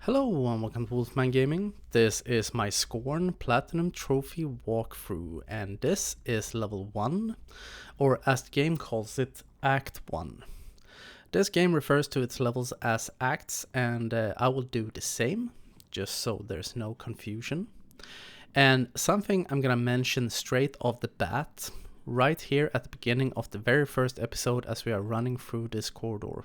Hello and welcome to Wolfman Gaming. This is my Scorn Platinum Trophy walkthrough, and this is level 1, or as the game calls it, Act 1. This game refers to its levels as acts, and I will do the same, just so there's no confusion. And something I'm gonna mention straight off the bat, right here at the beginning of the very first episode as we are running through this corridor.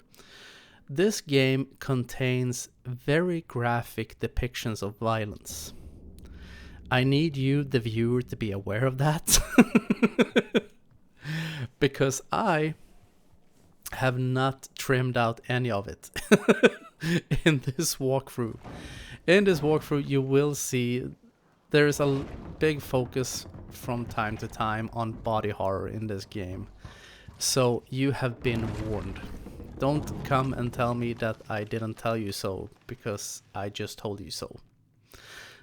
This game contains very graphic depictions of violence. I need you, the viewer, to be aware of that. Because I have not trimmed out any of it in this walkthrough. In this walkthrough, you will see there is a big focus from time to time on body horror in this game. So you have been warned. Don't come and tell me that I didn't tell you so, because I just told you so.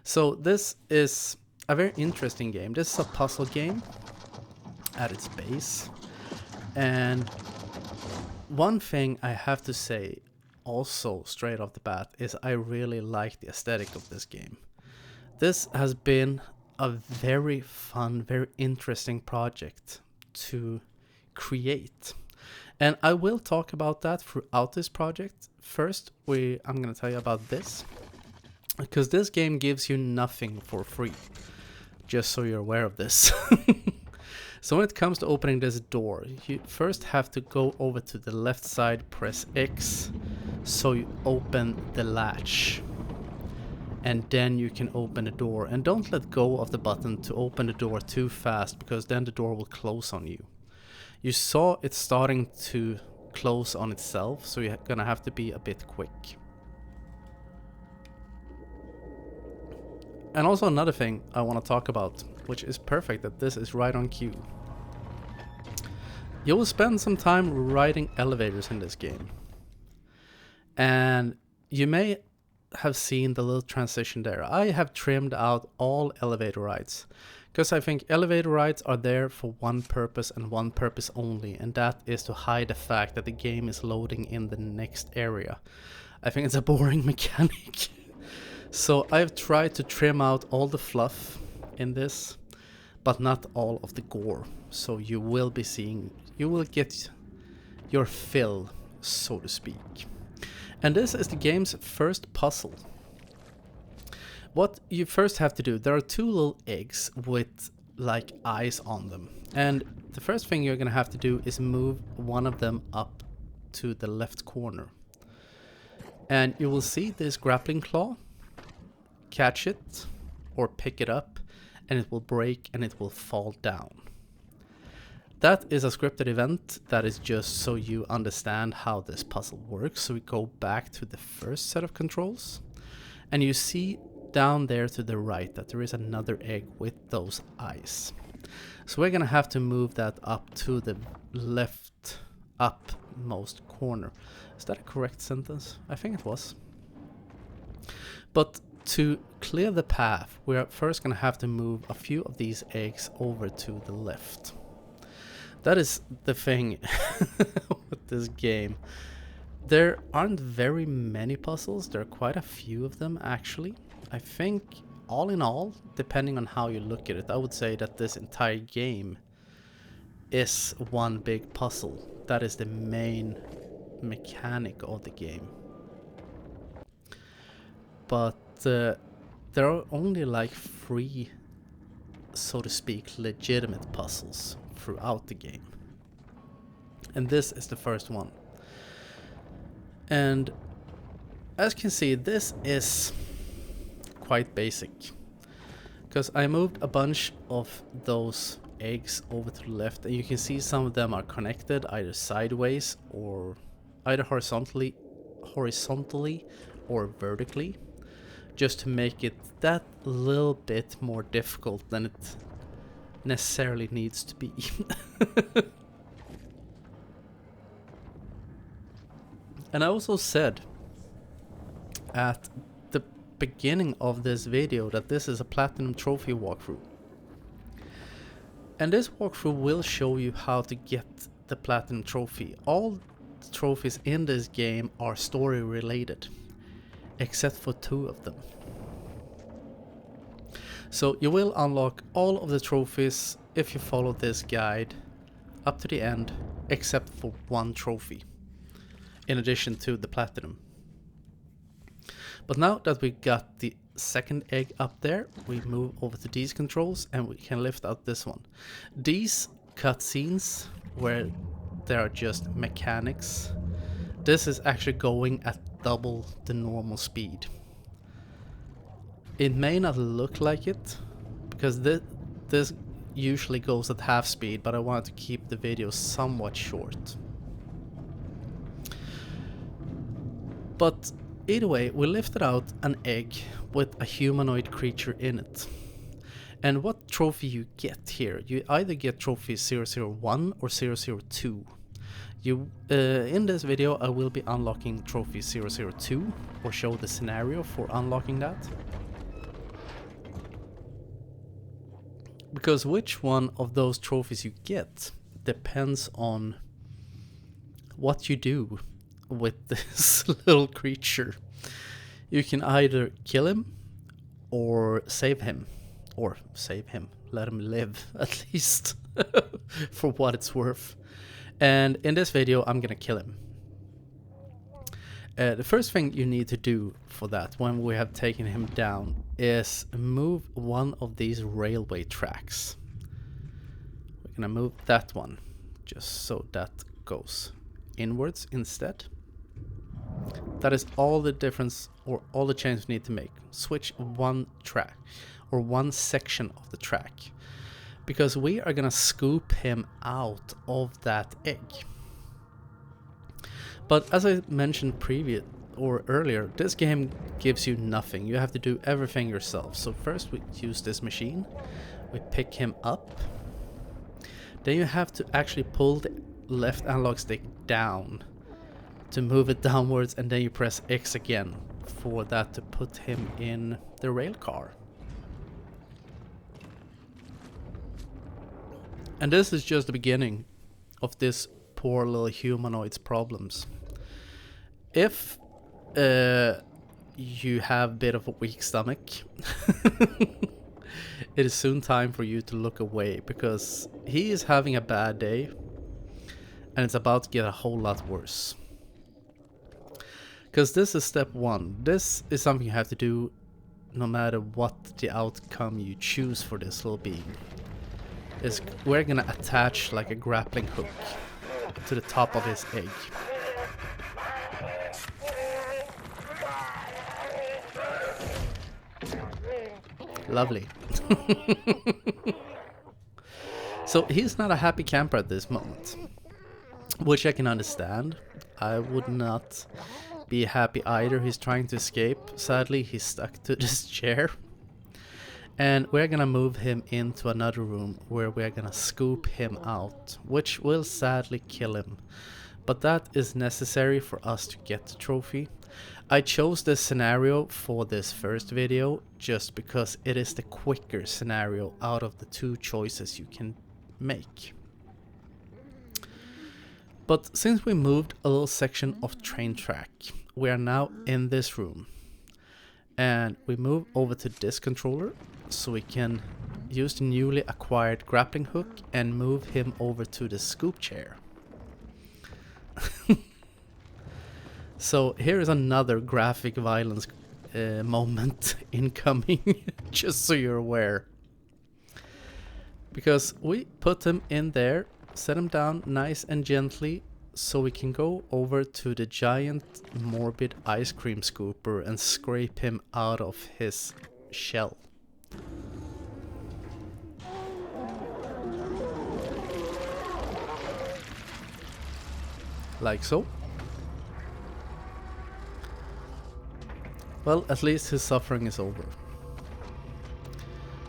So this is a very interesting game. This is a puzzle game at its base. And one thing I have to say also straight off the bat is I really like the aesthetic of this game. This has been a very fun, very interesting project to create. And I will talk about that throughout this project. First, I'm going to tell you about this, because this game gives you nothing for free, just so you're aware of this. So when it comes to opening this door, you first have to go over to the left side, press X, so you open the latch. And then you can open the door. And don't let go of the button to open the door too fast, because then the door will close on you. You saw it starting to close on itself, so you're gonna have to be a bit quick. And also another thing I want to talk about, which is perfect that this is right on cue. You will spend some time riding elevators in this game. And you may have seen the little transition there. I have trimmed out all elevator rides, because I think elevator rides are there for one purpose and one purpose only, and that is to hide the fact that the game is loading in the next area. I think it's a boring mechanic. So I've tried to trim out all the fluff in this, but not all of the gore. So you will get your fill, so to speak. And this is the game's first puzzle. What you first have to do, there are two little eggs with like eyes on them. And the first thing you're gonna have to do is move one of them up to the left corner. And you will see this grappling claw. Catch it or pick it up and it will break and it will fall down. That is a scripted event that is just so you understand how this puzzle works. So we go back to the first set of controls and you see down there to the right that there is another egg with those eyes. So we're gonna have to move that up to the left upmost corner. Is that a correct sentence? I think it was. But to clear the path, we're first gonna have to move a few of these eggs over to the left. That is the thing with this game. There aren't very many puzzles. There are quite a few of them actually. I think all in all, depending on how you look at it, I would say that this entire game is one big puzzle. That is the main mechanic of the game. But there are only like 3, so to speak, legitimate puzzles throughout the game. And this is the first one. And as you can see, this is quite basic, because I moved a bunch of those eggs over to the left, and you can see some of them are connected either sideways or either horizontally or vertically, just to make it that little bit more difficult than it necessarily needs to be. And I also said at the beginning of this video that this is a Platinum Trophy walkthrough. And this walkthrough will show you how to get the Platinum Trophy. All the trophies in this game are story related. except for 2 of them. So you will unlock all of the trophies if you follow this guide up to the end, except for 1 trophy, in addition to the platinum. But now that we got the second egg up there, we move over to these controls and we can lift out this one. These cutscenes where there are just mechanics, this is actually going at double the normal speed. It may not look like it, because this usually goes at half speed, but I wanted to keep the video somewhat short. But either way, we lifted out an egg with a humanoid creature in it. And what trophy you get here, you either get trophy 001 or 002. In this video I will be unlocking trophy 002, or show the scenario for unlocking that. Because which one of those trophies you get depends on what you do with this little creature. You can either kill him or save him. Let him live, at least, for what it's worth. And in this video I'm gonna kill him. The first thing you need to do for that, when we have taken him down, is move one of these railway tracks. We're gonna move that one, just so that goes inwards instead. That is all the difference, or all the change we need to make. Switch one track, or one section of the track, because we are gonna scoop him out of that egg. But as I mentioned earlier, this game gives you nothing. You have to do everything yourself. So first we use this machine, we pick him up, then you have to actually pull the left analog stick down to move it downwards, and then you press X again for that to put him in the rail car. And this is just the beginning of this poor little humanoid's problems. If you have a bit of a weak stomach, it is soon time for you to look away, because he is having a bad day and it's about to get a whole lot worse. Because this is step 1. This is something you have to do no matter what the outcome you choose for this little being. We're gonna attach like a grappling hook to the top of his egg. Lovely. So he's not a happy camper at this moment, which I can understand. I would not be happy either. He's trying to escape. Sadly, he's stuck to this chair. And we're gonna move him into another room where we're gonna scoop him out, which will sadly kill him. But that is necessary for us to get the trophy. I chose this scenario for this first video just because it is the quicker scenario out of the 2 choices you can make. But since we moved a little section of train track, we are now in this room. And we move over to this controller so we can use the newly acquired grappling hook and move him over to the scoop chair. So here is another graphic violence moment incoming, just so you're aware. Because we put him in there, set him down nice and gently, so we can go over to the giant morbid ice cream scooper and scrape him out of his shell. Like so. Well, at least his suffering is over.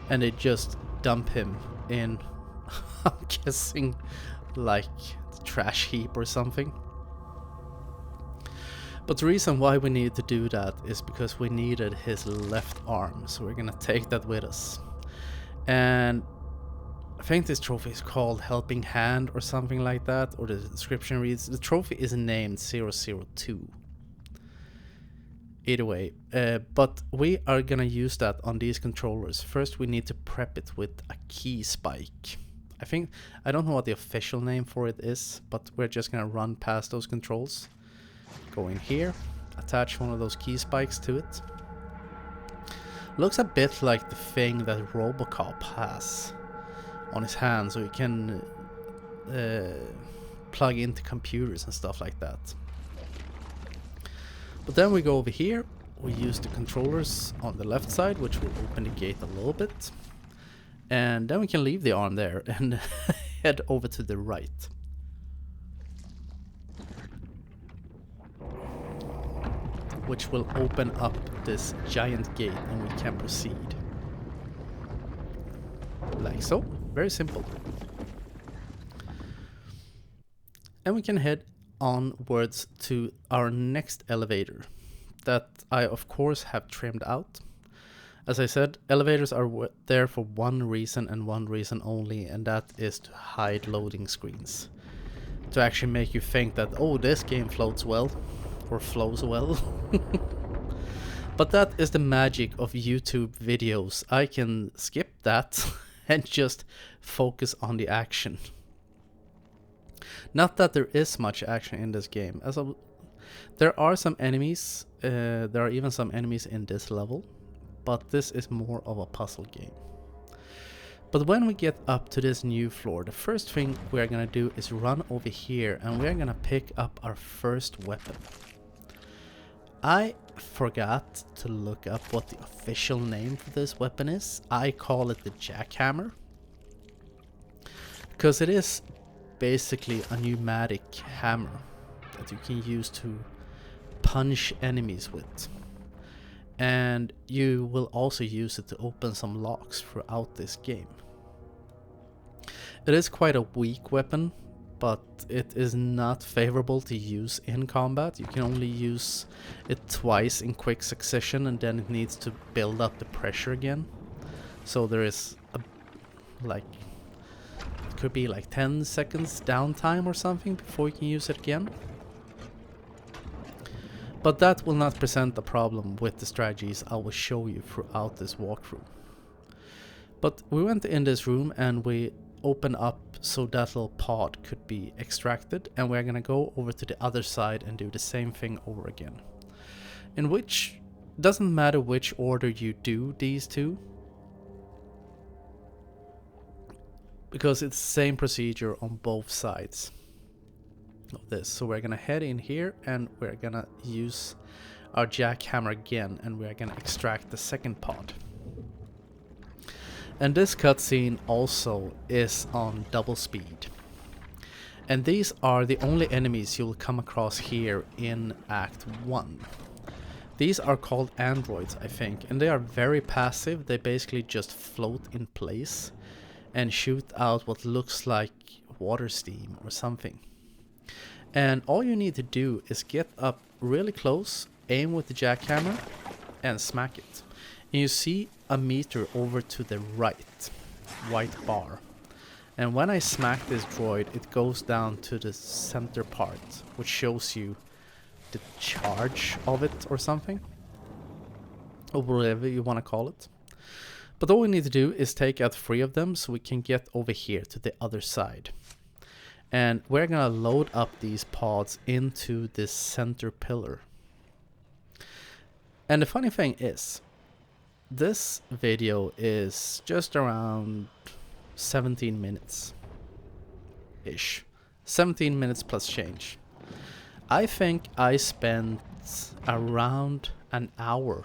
And they just dump him in, I'm guessing, like the trash heap or something. But the reason why we needed to do that is because we needed his left arm, so we're gonna take that with us. And I think this trophy is called Helping Hand or something like that, or the description reads, the trophy is named 002. either way. But we are gonna use that on these controllers. First we need to prep it with a key spike. I don't know what the official name for it is, but we're just gonna run past those controls. Go in here, attach one of those key spikes to it. Looks a bit like the thing that Robocop has on his hand, so you can plug into computers and stuff like that. But then we go over here, we use the controllers on the left side, which will open the gate a little bit. And then we can leave the arm there and head over to the right. Which will open up this giant gate and we can proceed. Like so. Very simple. And we can head onwards to our next elevator that I of course have trimmed out. As I said, elevators are there for one reason and one reason only, and that is to hide loading screens. To actually make you think that, oh, this game floats well, or flows well. But that is the magic of YouTube videos. I can skip that and just focus on the action. Not that there is much action in this game. There are some enemies, there are even some enemies in this level, but this is more of a puzzle game. But when we get up to this new floor, the first thing we're gonna do is run over here and we're gonna pick up our first weapon. I forgot to look up what the official name for this weapon is. I call it the jackhammer, because it is basically a pneumatic hammer that you can use to punch enemies with. And you will also use it to open some locks throughout this game. It is quite a weak weapon, but it is not favorable to use in combat. You can only use it twice in quick succession and then it needs to build up the pressure again. So there is a, like, it could be like 10 seconds downtime or something before you can use it again. But that will not present a problem with the strategies I will show you throughout this walkthrough. But we went in this room and we open up so that little pod could be extracted, and we're gonna go over to the other side and do the same thing over again. In which, doesn't matter which order you do these two, because it's the same procedure on both sides of this. So we're gonna head in here and we're gonna use our jackhammer again and we're gonna extract the second pod. And this cutscene also is on double speed. And these are the only enemies you'll come across here in Act 1. These are called androids, I think, and they are very passive. They basically just float in place and shoot out what looks like water steam or something. And all you need to do is get up really close, aim with the jackhammer, and smack it. And you see a meter over to the right, white bar. And when I smack this droid, it goes down to the center part, which shows you the charge of it or something, or whatever you want to call it. But all we need to do is take out 3 of them so we can get over here to the other side. And we're gonna load up these pods into this center pillar. And the funny thing is, this video is just around 17 minutes ish. 17 minutes plus change. I think I spent around an hour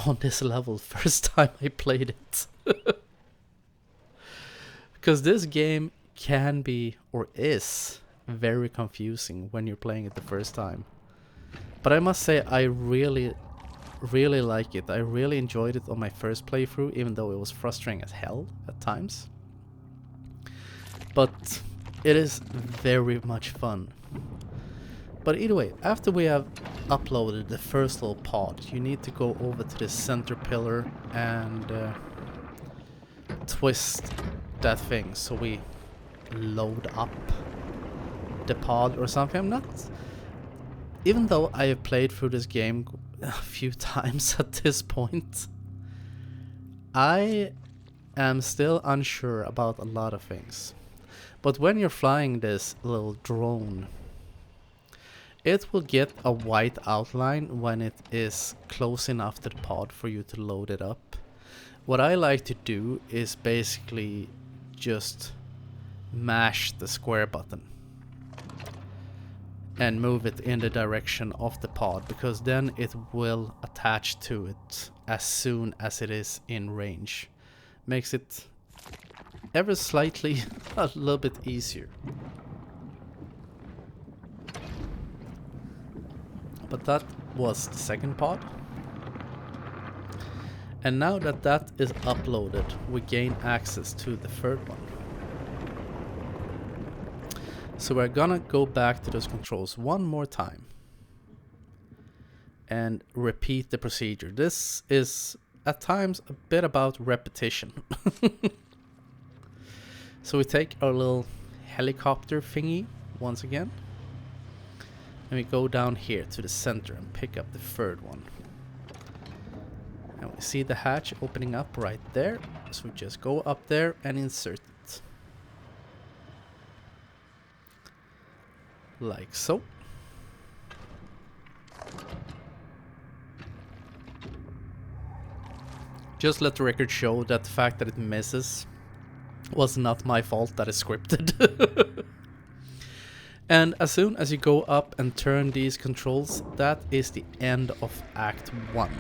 on this level first time I played it. Because this game can be, or is, very confusing when you're playing it the first time. But I must say I really like it. I really enjoyed it on my first playthrough, even though it was frustrating as hell at times. But it is very much fun. But either way, after we have uploaded the first little pod, you need to go over to the center pillar and twist that thing so we load up the pod or something. even though I have played through this game a few times at this point, I am still unsure about a lot of things. But when you're flying this little drone, it will get a white outline when it is close enough to the pod for you to load it up. What I like to do is basically just mash the square button and move it in the direction of the pod, because then it will attach to it as soon as it is in range. Makes it ever slightly a little bit easier. But that was the second pod. And now that that is uploaded, we gain access to the third one. So we're gonna go back to those controls one more time and repeat the procedure. This is at times a bit about repetition. So we take our little helicopter thingy once again, and we go down here to the center and pick up the third one. And we see the hatch opening up right there, so we just go up there and insert it. Like so. Just let the record show that the fact that it misses was not my fault, that is scripted. And as soon as you go up and turn these controls, that is the end of Act 1.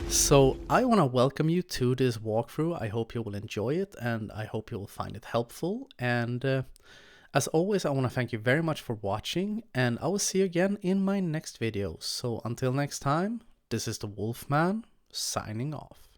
So I want to welcome you to this walkthrough. I hope you will enjoy it, and I hope you will find it helpful. And as always, I want to thank you very much for watching, and I will see you again in my next video. So until next time, this is the Wolfman signing off.